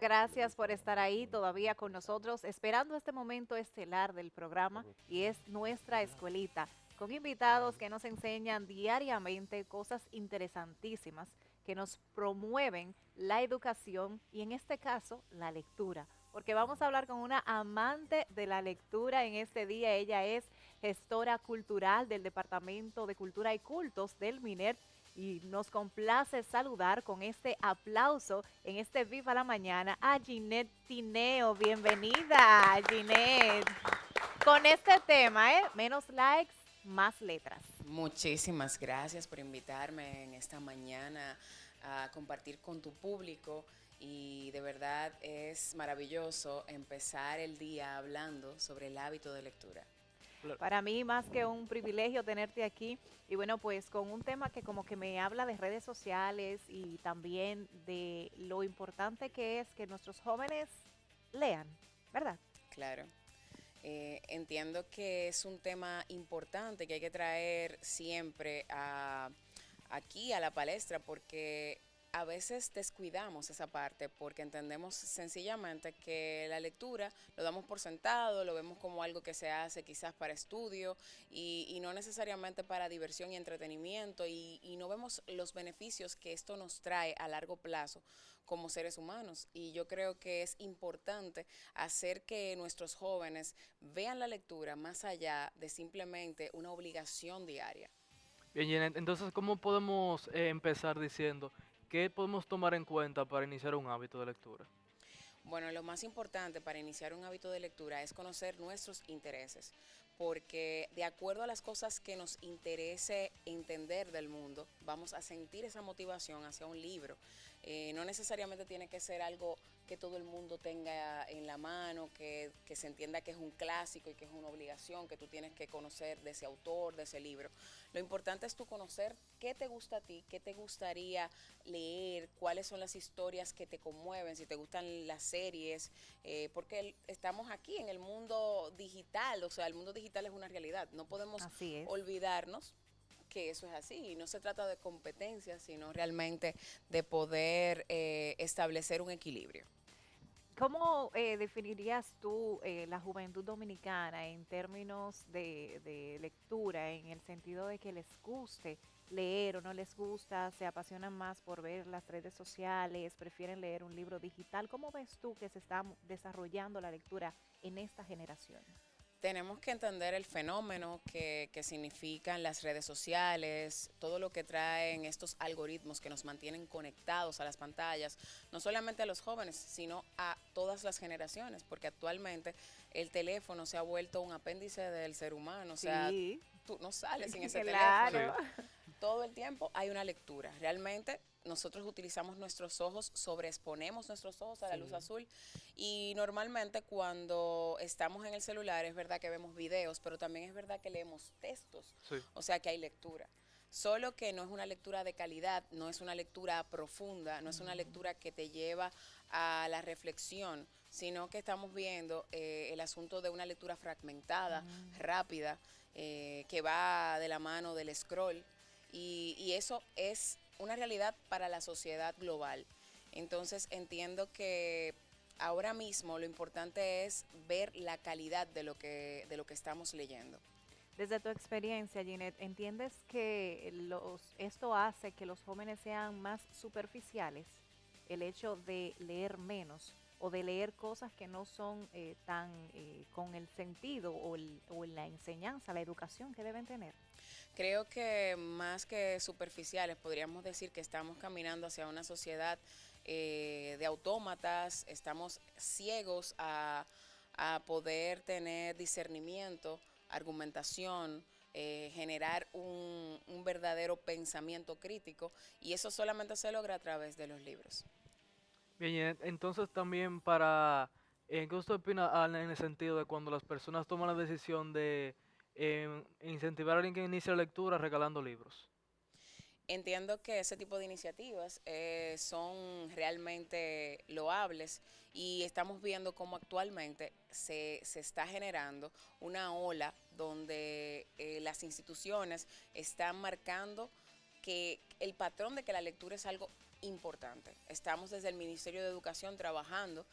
Gracias por estar ahí todavía con nosotros, esperando este momento estelar del programa y es nuestra escuelita, con invitados que nos enseñan diariamente cosas interesantísimas que nos promueven la educación y en este caso la lectura. Porque vamos a hablar con una amante de la lectura en este día. Ella es gestora cultural del Departamento de Cultura y Cultos del MINER y nos complace saludar con este aplauso en este Viva la Mañana a Ginette Tineo. Bienvenida, Ginette. Con este tema, menos likes, más letras. Muchísimas gracias por invitarme en esta mañana a compartir con tu público y de verdad es maravilloso empezar el día hablando sobre el hábito de lectura. Para mí más que un privilegio tenerte aquí y bueno, pues con un tema que como que me habla de redes sociales y también de lo importante que es que nuestros jóvenes lean, ¿verdad? Claro. Entiendo que es un tema importante que hay que traer siempre aquí a la palestra porque a veces descuidamos esa parte porque entendemos sencillamente que la lectura lo damos por sentado, lo vemos como algo que se hace quizás para estudio y no necesariamente para diversión y entretenimiento y no vemos los beneficios que esto nos trae a largo plazo como seres humanos. Y yo creo que es importante hacer que nuestros jóvenes vean la lectura más allá de simplemente una obligación diaria. Bien, Janet, entonces, ¿cómo podemos empezar diciendo qué podemos tomar en cuenta para iniciar un hábito de lectura? Bueno, lo más importante para iniciar un hábito de lectura es conocer nuestros intereses, porque de acuerdo a las cosas que nos interese entender del mundo, vamos a sentir esa motivación hacia un libro. No necesariamente tiene que ser algo que todo el mundo tenga en la mano, que se entienda que es un clásico y que es una obligación, que tú tienes que conocer de ese autor, de ese libro. Lo importante es tú conocer qué te gusta a ti, qué te gustaría leer, cuáles son las historias que te conmueven, si te gustan las series, porque estamos aquí en el mundo digital, o sea, el mundo digital es una realidad, no podemos Así es. olvidarnos que eso es así, y no se trata de competencia, sino realmente de poder establecer un equilibrio. ¿Cómo definirías tú la juventud dominicana en términos de lectura, en el sentido de que les guste leer o no les gusta, se apasionan más por ver las redes sociales, prefieren leer un libro digital? ¿Cómo ves tú que se está desarrollando la lectura en esta generación? Tenemos que entender el fenómeno que significan las redes sociales, todo lo que traen estos algoritmos que nos mantienen conectados a las pantallas, no solamente a los jóvenes, sino a todas las generaciones, porque actualmente el teléfono se ha vuelto un apéndice del ser humano, o sea, Sí, tú no sales sin ese Sí, teléfono, claro. todo el tiempo hay una lectura. Realmente nosotros utilizamos nuestros ojos, sobreexponemos nuestros ojos a la luz sí, azul y normalmente cuando estamos en el celular es verdad que vemos videos, pero también es verdad que leemos textos, sí. o sea que hay lectura. Solo que no es una lectura de calidad, no es una lectura profunda, no es una lectura que te lleva a la reflexión, sino que estamos viendo el asunto de una lectura fragmentada, Mm. rápida, que va de la mano del scroll y eso es una realidad para la sociedad global. Entonces entiendo que ahora mismo lo importante es ver la calidad de lo que estamos leyendo. Desde tu experiencia, Ginette, ¿entiendes que esto hace que los jóvenes sean más superficiales? El hecho de leer menos o de leer cosas que no son tan con el sentido o la enseñanza, la educación que deben tener. Creo que más que superficiales, podríamos decir que estamos caminando hacia una sociedad de autómatas, estamos ciegos a poder tener discernimiento, argumentación, generar un verdadero pensamiento crítico y eso solamente se logra a través de los libros. Bien, Janet, entonces también para, ¿qué usted opina en el sentido de cuando las personas toman la decisión de incentivar a alguien que inicie la lectura regalando libros? Entiendo que ese tipo de iniciativas son realmente loables y estamos viendo cómo actualmente se está generando una ola donde las instituciones están marcando que el patrón de que la lectura es algo importante. Estamos desde el Ministerio de Educación trabajando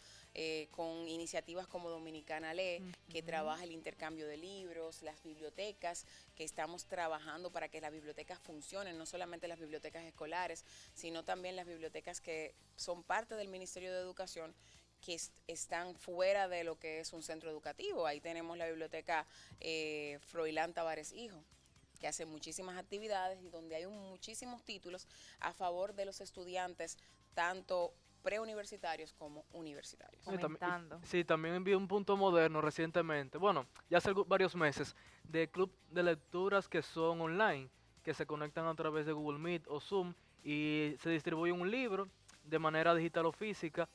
con iniciativas como Dominicana Lee, que trabaja el intercambio de libros, las bibliotecas, que estamos trabajando para que las bibliotecas funcionen, no solamente las bibliotecas escolares, sino también las bibliotecas que son parte del Ministerio de Educación, que están fuera de lo que es un centro educativo. Ahí tenemos la biblioteca Froilán Tavares Hijo, que hace muchísimas actividades y donde hay muchísimos títulos a favor de los estudiantes, tanto preuniversitarios como universitarios. Comentando. Sí, también envié un punto moderno recientemente, bueno, ya hace varios meses, de club de lecturas que son online, que se conectan a través de Google Meet o Zoom y se distribuye un libro de manera digital o física,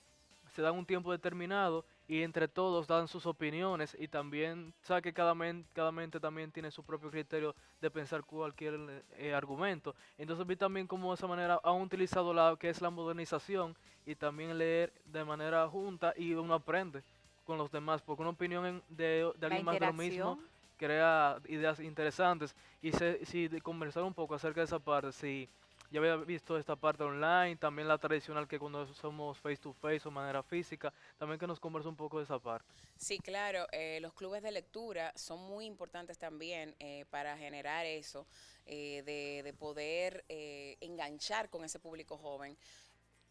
se dan un tiempo determinado y entre todos dan sus opiniones y también, sabe que cada mente también tiene su propio criterio de pensar cualquier argumento. Entonces vi también cómo de esa manera han utilizado la que es la modernización y también leer de manera junta y uno aprende con los demás, porque una opinión de La alguien más de lo mismo interacción. crea ideas interesantes y si de conversar un poco acerca de esa parte, si ya había visto esta parte online, también la tradicional que cuando somos face to face o manera física, también que nos converse un poco de esa parte. Sí, claro, los clubes de lectura son muy importantes también para generar eso, de poder enganchar con ese público joven.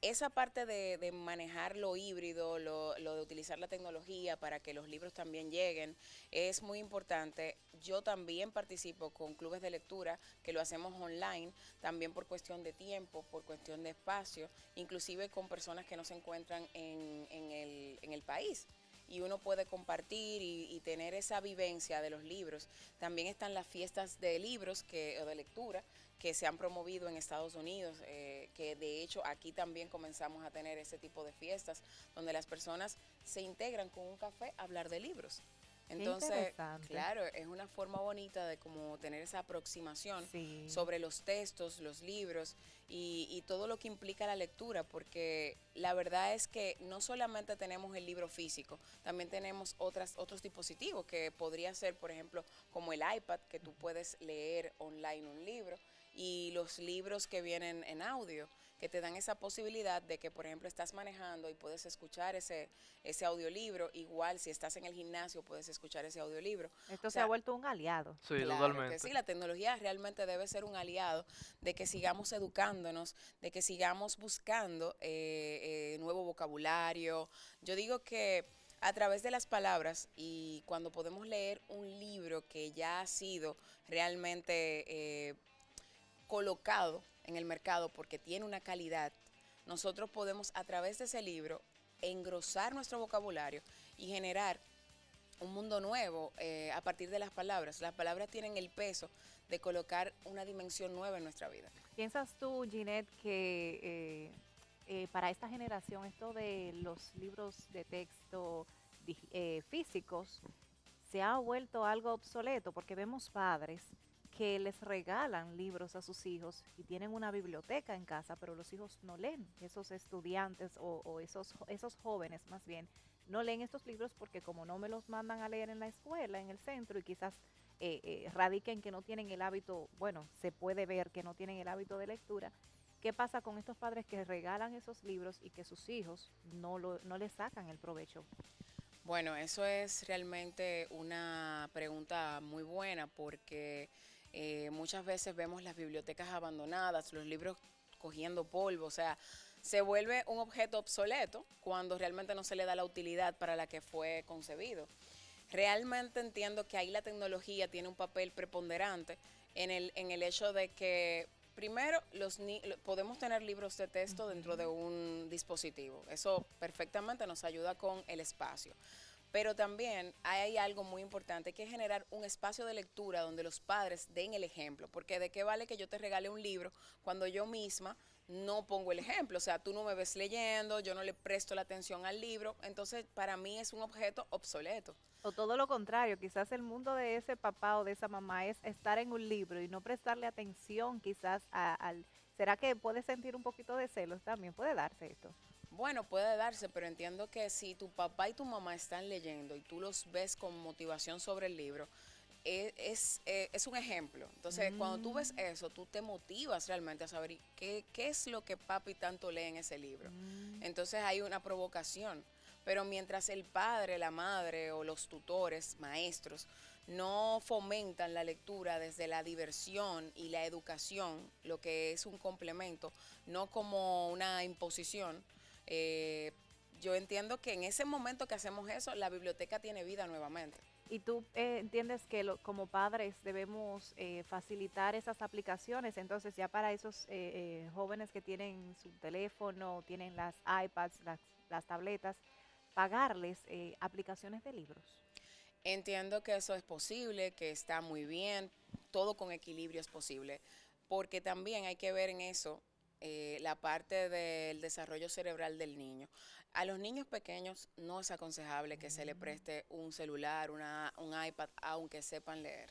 Esa parte de manejar lo híbrido, lo de utilizar la tecnología para que los libros también lleguen, es muy importante. Yo también participo con clubes de lectura que lo hacemos online, también por cuestión de tiempo, por cuestión de espacio, inclusive con personas que no se encuentran en el país. Y uno puede compartir y tener esa vivencia de los libros. También están las fiestas de libros o de lectura que se han promovido en Estados Unidos, que de hecho aquí también comenzamos a tener ese tipo de fiestas donde las personas se integran con un café a hablar de libros. Qué Entonces, interesante. claro, es una forma bonita de como tener esa aproximación Sí. sobre los textos, los libros y todo lo que implica la lectura, porque la verdad es que no solamente tenemos el libro físico, también tenemos otros dispositivos que podría ser, por ejemplo, como el iPad, que tú puedes leer online un libro, y los libros que vienen en audio, que te dan esa posibilidad de que, por ejemplo, estás manejando y puedes escuchar ese audiolibro, igual si estás en el gimnasio puedes escuchar ese audiolibro. Esto O se ha sea, vuelto un aliado. Sí, claro que totalmente. sí, la tecnología realmente debe ser un aliado de que sigamos educándonos, de que sigamos buscando nuevo vocabulario. Yo digo que a través de las palabras y cuando podemos leer un libro que ya ha sido realmente colocado en el mercado porque tiene una calidad, nosotros podemos a través de ese libro engrosar nuestro vocabulario y generar un mundo nuevo a partir de las palabras. Las palabras tienen el peso de colocar una dimensión nueva en nuestra vida. ¿Piensas tú, Ginette, que para esta generación esto de los libros de texto físicos se ha vuelto algo obsoleto? Porque vemos padres que les regalan libros a sus hijos y tienen una biblioteca en casa, pero los hijos no leen. Esos estudiantes o esos jóvenes más bien no leen estos libros porque como no me los mandan a leer en la escuela, en el centro, y quizás radiquen que no tienen el hábito, bueno, se puede ver que no tienen el hábito de lectura. ¿Qué pasa con estos padres que regalan esos libros y que sus hijos no les sacan el provecho? Bueno, eso es realmente una pregunta muy buena porque muchas veces vemos las bibliotecas abandonadas, los libros cogiendo polvo, o sea, se vuelve un objeto obsoleto cuando realmente no se le da la utilidad para la que fue concebido. Realmente entiendo que ahí la tecnología tiene un papel preponderante en el hecho de que primero podemos tener libros de texto dentro de un dispositivo. Eso perfectamente nos ayuda con el espacio. Pero también hay algo muy importante, que es generar un espacio de lectura donde los padres den el ejemplo, porque de qué vale que yo te regale un libro cuando yo misma no pongo el ejemplo, o sea, tú no me ves leyendo, yo no le presto la atención al libro, entonces para mí es un objeto obsoleto. O todo lo contrario, quizás el mundo de ese papá o de esa mamá es estar en un libro y no prestarle atención quizás al... ¿Será que puede sentir un poquito de celos también? ¿Puede darse esto? Bueno, puede darse, pero entiendo que si tu papá y tu mamá están leyendo y tú los ves con motivación sobre el libro, es un ejemplo. Entonces, cuando tú ves eso, tú te motivas realmente a saber qué es lo que papi tanto lee en ese libro. Entonces hay una provocación. Pero mientras el padre, la madre o los tutores, maestros, no fomentan la lectura desde la diversión y la educación, lo que es un complemento, no como una imposición, yo entiendo que en ese momento que hacemos eso, la biblioteca tiene vida nuevamente. ¿Y tú entiendes que como padres debemos facilitar esas aplicaciones? Entonces, ya para esos jóvenes que tienen su teléfono, tienen las iPads, las tabletas, pagarles aplicaciones de libros. Entiendo que eso es posible, que está muy bien, todo con equilibrio es posible, porque también hay que ver en eso la parte del desarrollo cerebral del niño. A los niños pequeños no es aconsejable que se le preste un celular, un iPad, aunque sepan leer.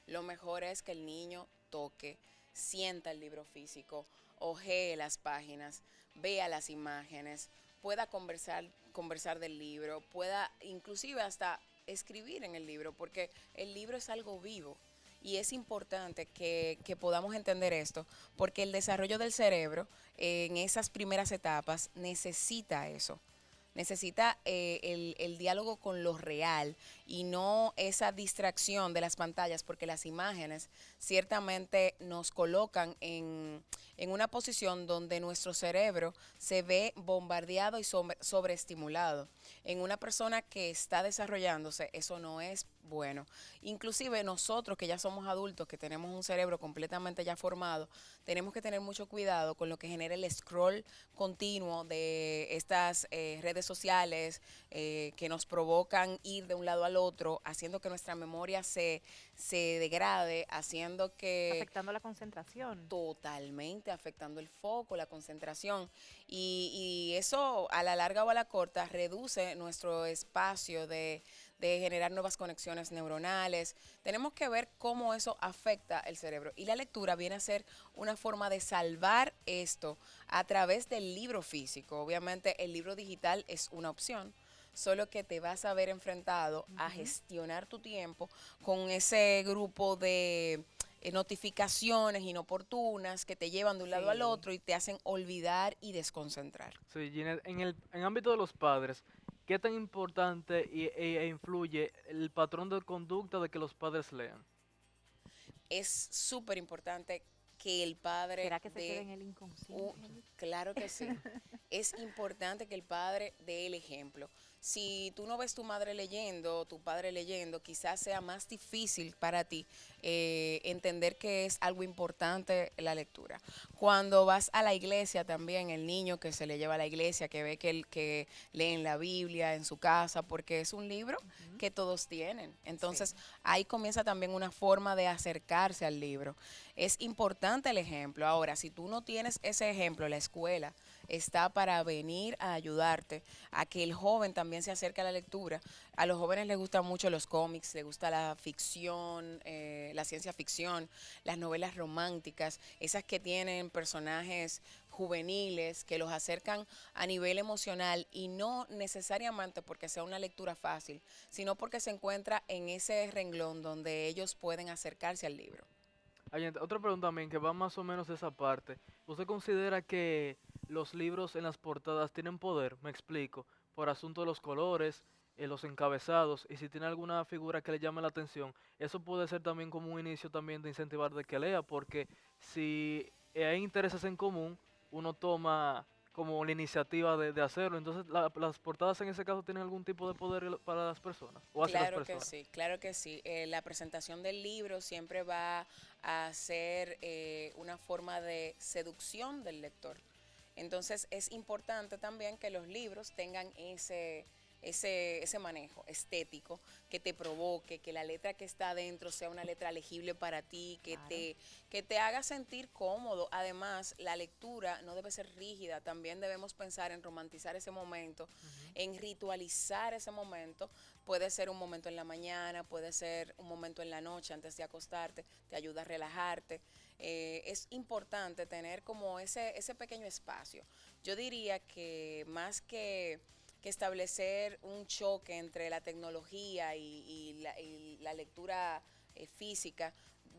Lo mejor es que el niño toque, sienta el libro físico, ojee las páginas, vea las imágenes, pueda conversar del libro, pueda inclusive hasta escribir en el libro, porque el libro es algo vivo. Y es importante que podamos entender esto, porque el desarrollo del cerebro en esas primeras etapas necesita eso. Necesita el diálogo con lo real y no esa distracción de las pantallas, porque las imágenes ciertamente nos colocan en una posición donde nuestro cerebro se ve bombardeado y sobreestimulado. En una persona que está desarrollándose, eso no es bueno. Inclusive nosotros que ya somos adultos, que tenemos un cerebro completamente ya formado, tenemos que tener mucho cuidado con lo que genera el scroll continuo de estas redes sociales que nos provocan ir de un lado al otro, haciendo que nuestra memoria se degrade, haciendo que... Afectando la concentración. Totalmente, afectando el foco, la concentración. Y eso a la larga o a la corta reduce nuestro espacio de generar nuevas conexiones neuronales. Tenemos que ver cómo eso afecta el cerebro. Y la lectura viene a ser una forma de salvar esto a través del libro físico. Obviamente el libro digital es una opción, solo que te vas a ver enfrentado a gestionar tu tiempo con ese grupo de notificaciones inoportunas que te llevan de un lado al otro y te hacen olvidar y desconcentrar. Sí, Ginette, en ámbito de los padres, ¿qué tan importante influye el patrón de conducta de que los padres lean? Es súper importante que el padre ¿Será que se queda en el inconsciente? claro que sí. Es importante que el padre dé el ejemplo. Si tú no ves tu madre leyendo, tu padre leyendo, quizás sea más difícil para ti entender que es algo importante la lectura. Cuando vas a la iglesia también, el niño que se le lleva a la iglesia, que ve que leen la Biblia en su casa, porque es un libro que todos tienen. Entonces, ahí comienza también una forma de acercarse al libro. Es importante el ejemplo. Ahora, si tú no tienes ese ejemplo, la escuela está para venir a ayudarte a que el joven también se acerque a la lectura. A los jóvenes les gustan mucho los cómics, les gusta la ficción, la ciencia ficción, las novelas románticas, esas que tienen personajes juveniles que los acercan a nivel emocional y no necesariamente porque sea una lectura fácil, sino porque se encuentra en ese renglón donde ellos pueden acercarse al libro. Otra pregunta también que va más o menos de esa parte. ¿Usted considera que los libros en las portadas tienen poder? Me explico. Por asunto de los colores, los encabezados y si tiene alguna figura que le llame la atención, eso puede ser también como un inicio también de incentivar de que lea, porque si hay intereses en común, uno toma como la iniciativa de hacerlo. Entonces, las portadas en ese caso tienen algún tipo de poder para las personas o hacia las Claro que personas. sí, claro que sí. La presentación del libro siempre va a ser una forma de seducción del lector. Entonces es importante también que los libros tengan ese manejo estético que te provoque, que la letra que está adentro sea una letra legible para ti, que te haga sentir cómodo. Además, la lectura no debe ser rígida, también debemos pensar en romantizar ese momento, en ritualizar ese momento. Puede ser un momento en la mañana, puede ser un momento en la noche antes de acostarte, te ayuda a relajarte. Es importante tener como ese pequeño espacio. Yo diría que más que establecer un choque entre la tecnología y la lectura física,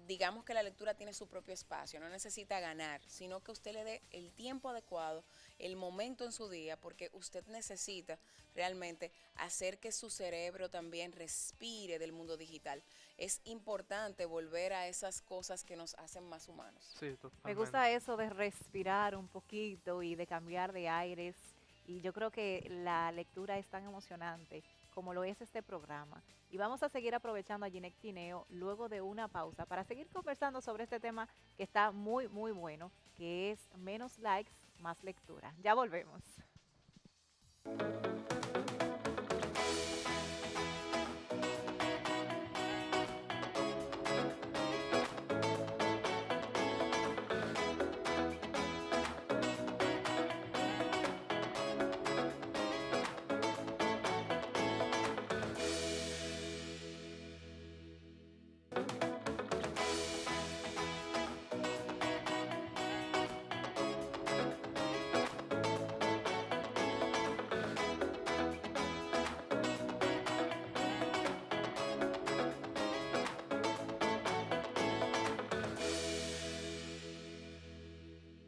digamos que la lectura tiene su propio espacio, no necesita ganar, sino que usted le dé el tiempo adecuado, el momento en su día, porque usted necesita realmente hacer que su cerebro también respire del mundo digital. Es importante volver a esas cosas que nos hacen más humanos. Sí, Me totalmente. gusta eso de respirar un poquito y de cambiar de aires. Y yo creo que la lectura es tan emocionante como lo es este programa. Y vamos a seguir aprovechando a Ginette Tineo luego de una pausa para seguir conversando sobre este tema que está muy, muy bueno, que es menos likes, más lectura. Ya volvemos.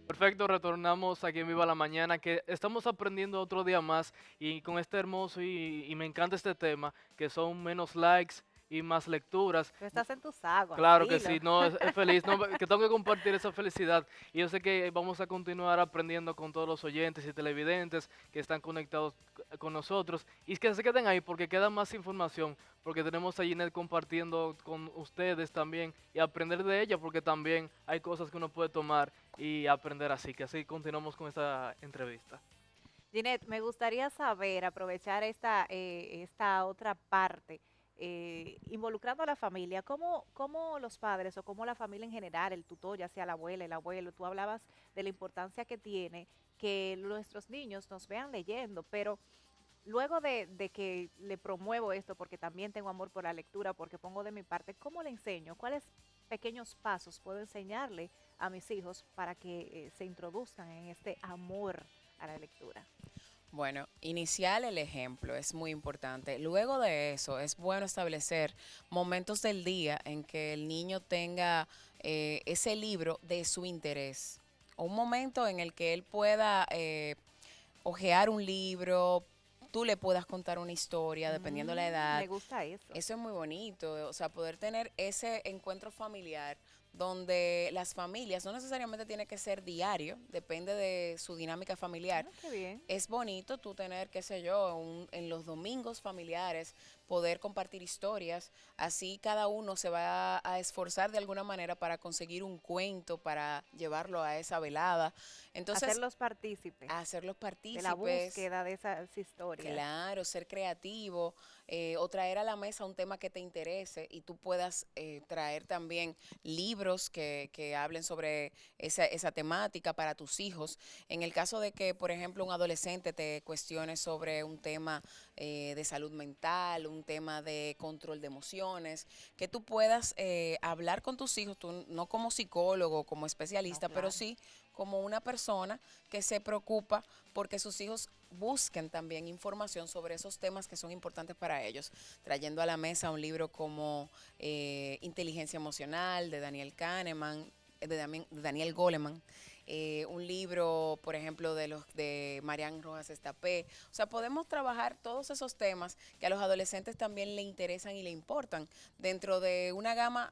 Perfecto, retornamos aquí en Viva la Mañana, que estamos aprendiendo otro día más y con este hermoso y me encanta este tema, que son menos likes y más lecturas. Tú estás en tus aguas, Claro que dilo. sí, no, es feliz, no, que tengo que compartir esa felicidad y yo sé que vamos a continuar aprendiendo con todos los oyentes y televidentes que están conectados con nosotros y que se queden ahí porque queda más información, porque tenemos a Ginette compartiendo con ustedes también y aprender de ella porque también hay cosas que uno puede tomar y aprender así, que así continuamos con esta entrevista. Ginette, me gustaría saber, aprovechar esta otra parte, involucrando a la familia, cómo los padres o cómo la familia en general, el tutor, ya sea la abuela, el abuelo, tú hablabas de la importancia que tiene que nuestros niños nos vean leyendo, pero luego de que le promuevo esto, porque también tengo amor por la lectura, porque pongo de mi parte, ¿cómo le enseño? ¿Cuáles pequeños pasos puedo enseñarle a mis hijos para que se introduzcan en este amor a la lectura? Bueno, iniciar el ejemplo es muy importante. Luego de eso, es bueno establecer momentos del día en que el niño tenga ese libro de su interés. O un momento en el que él pueda hojear un libro, tú le puedas contar una historia, dependiendo de la Me edad. gusta eso. Eso es muy bonito, o sea, poder tener ese encuentro familiar donde las familias, no necesariamente tiene que ser diario, depende de su dinámica familiar. Ah, qué bien. Es bonito tú tener, qué sé yo, en los domingos familiares, poder compartir historias, así cada uno se va a esforzar de alguna manera para conseguir un cuento, para llevarlo a esa velada. Entonces, Hacerlos partícipes a hacerlos de la partícipes. búsqueda de esas historias. Claro, ser creativo o traer a la mesa un tema que te interese y tú puedas traer también libros que hablen sobre esa temática para tus hijos. En el caso de que, por ejemplo, un adolescente te cuestione sobre un tema de salud mental, un tema de control de emociones, que tú puedas hablar con tus hijos, tú no como psicólogo, como No, especialista, pero claro. sí como una persona que se preocupa porque sus hijos busquen también información sobre esos temas que son importantes para ellos, trayendo a la mesa un libro como Inteligencia Emocional de Daniel Kahneman, de Daniel Goleman, un libro, por ejemplo, de Marian Rojas Estapé. O sea, podemos trabajar todos esos temas que a los adolescentes también le interesan y le importan dentro de una gama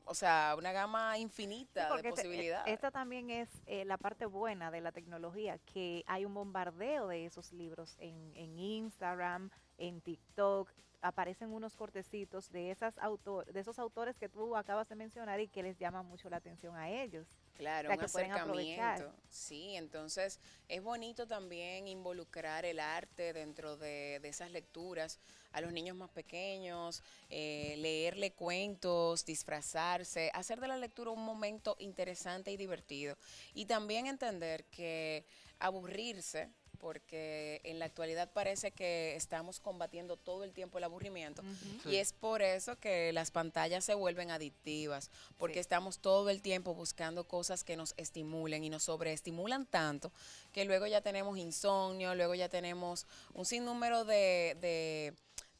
o sea, una gama Sí, infinita de porque posibilidades. esta también es la parte buena de la tecnología, que hay un bombardeo de esos libros en Instagram, en TikTok, aparecen unos cortecitos de esos autores que tú acabas de mencionar y que les llama mucho la atención a ellos. O Claro, sea, un que pueden aprovechar. acercamiento, sí, entonces es bonito también involucrar el arte dentro de esas lecturas a los niños más pequeños, leerle cuentos, disfrazarse, hacer de la lectura un momento interesante y divertido. Y también entender que aburrirse, porque en la actualidad parece que estamos combatiendo todo el tiempo el aburrimiento, Ujú. y Sí. es por eso que las pantallas se vuelven adictivas, porque Sí. estamos todo el tiempo buscando cosas que nos estimulen y nos sobreestimulan tanto que luego ya tenemos insomnio, luego ya tenemos un sinnúmero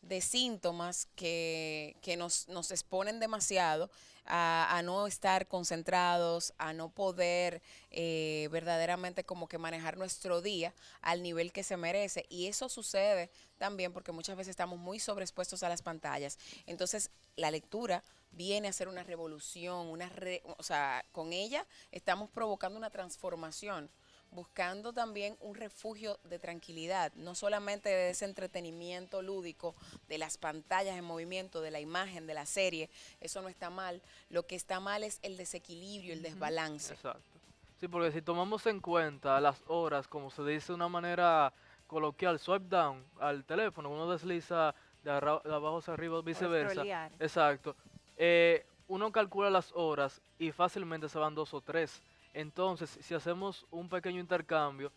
de síntomas que nos exponen demasiado a no estar concentrados, a no poder verdaderamente como que manejar nuestro día al nivel que se merece. Y eso sucede también porque muchas veces estamos muy sobreexpuestos a las pantallas. Entonces, la lectura viene a ser una revolución, o sea, con ella estamos provocando una transformación, buscando también un refugio de tranquilidad, no solamente de ese entretenimiento lúdico, de las pantallas en movimiento, de la imagen, de la serie. Eso no está mal. Lo que está mal es el desequilibrio, el Ujú. desbalance. Exacto. Sí, porque si tomamos en cuenta las horas, como se dice de una manera coloquial, swipe down al teléfono, uno desliza de abajo hacia arriba, O viceversa. scrollear. Exacto. Uno calcula las horas y fácilmente se van 2 o 3. Entonces, si hacemos un pequeño intercambio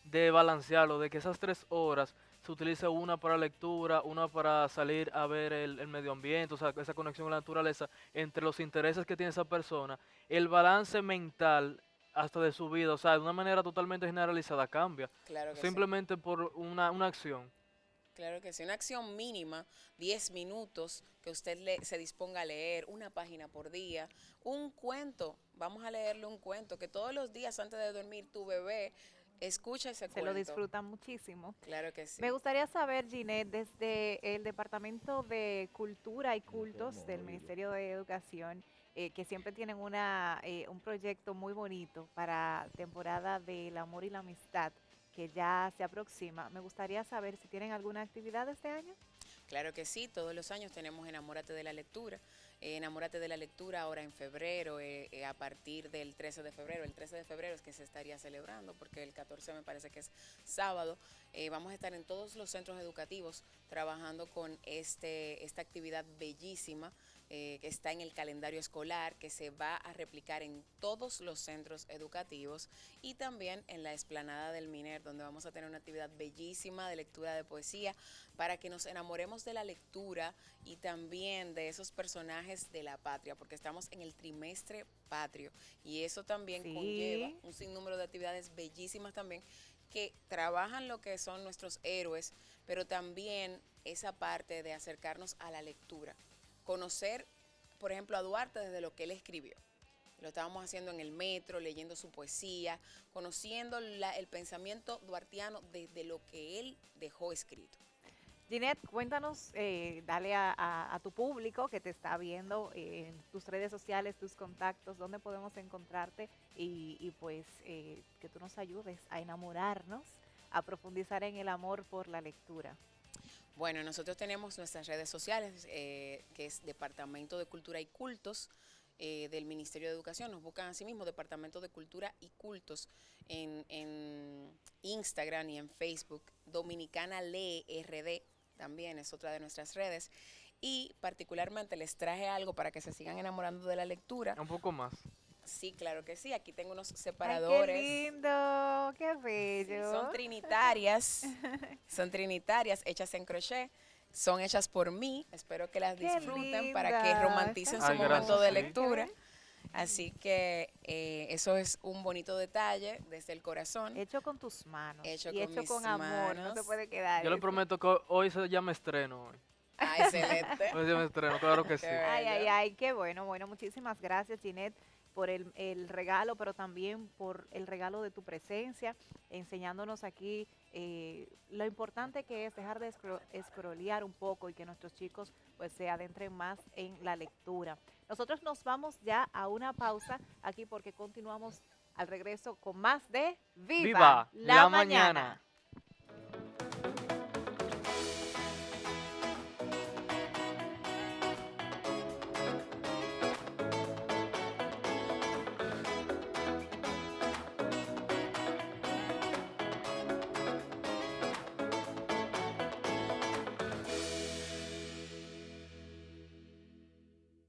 de balancearlo, de que esas 3 horas se utilice una para lectura, una para salir a ver el medio ambiente, o sea, esa conexión con la naturaleza, entre los intereses que tiene esa persona, el balance mental hasta de su vida, o sea, de una manera totalmente generalizada cambia, Claro que sí. simplemente por una acción. Claro que sí, una acción mínima, 10 minutos, que usted se disponga a leer una página por día, un cuento, vamos a leerle un cuento, que todos los días antes de dormir tu bebé escucha ese Se lo cuento. disfrutan muchísimo. Claro que Me sí. gustaría saber, Ginette, desde el Departamento de Cultura y Cultos del Ministerio de Educación, que siempre tienen un proyecto muy bonito para temporada del amor y la amistad, que ya se aproxima. Me gustaría saber si tienen alguna actividad este año. Claro que sí, todos los años tenemos Enamórate de la Lectura. Enamórate de la Lectura ahora en febrero, a partir del 13 de febrero. El 13 de febrero es que se estaría celebrando, porque el 14 me parece que es sábado. Vamos a estar en todos los centros educativos trabajando con esta actividad bellísima que está en el calendario escolar, que se va a replicar en todos los centros educativos y también en la explanada del Miner, donde vamos a tener una actividad bellísima de lectura de poesía para que nos enamoremos de la lectura y también de esos personajes de la patria, porque estamos en el trimestre patrio y eso también conlleva Sí. un sinnúmero de actividades bellísimas también que trabajan lo que son nuestros héroes, pero también esa parte de acercarnos a la lectura, conocer, por ejemplo, a Duarte desde lo que él escribió. Lo estábamos haciendo en el metro, leyendo su poesía, conociendo el pensamiento duartiano desde lo que él dejó escrito. Ginette, cuéntanos, dale a tu público que te está viendo en tus redes sociales, tus contactos, dónde podemos encontrarte y pues que tú nos ayudes a enamorarnos, a profundizar en el amor por la lectura. Bueno, nosotros tenemos nuestras redes sociales, que es Departamento de Cultura y Cultos del Ministerio de Educación. Nos buscan así mismo, Departamento de Cultura y Cultos, en Instagram y en Facebook. Dominicana Lee RD también es otra de nuestras redes. Y particularmente les traje algo para que se sigan enamorando de la lectura. Un poco más. Sí, claro que sí. Aquí tengo unos ¡Ay, qué separadores. lindo! ¡Qué Sí, son bello! trinitarias. Son trinitarias hechas en crochet. Son hechas por mí. Espero que las ¡Qué disfruten para que linda! romanticen su Ay, momento gracias, de sí. lectura. Así que eso es un bonito detalle desde el corazón, Hecho con tus manos hecho y con hecho mis con amor, no se manos. puede quedar Yo le eso. prometo que hoy se llama estreno. Ah, excelente. Hoy se llama estreno, claro que sí. Qué Ay, ay, bello. ay, qué bueno. Bueno, muchísimas gracias, Ginette, por el regalo, pero también por el regalo de tu presencia, enseñándonos aquí lo importante que es dejar de escrolear un poco y que nuestros chicos pues se adentren más en la lectura. Nosotros nos vamos ya a una pausa aquí porque continuamos al regreso con más de ¡Viva Viva la la mañana! Mañana.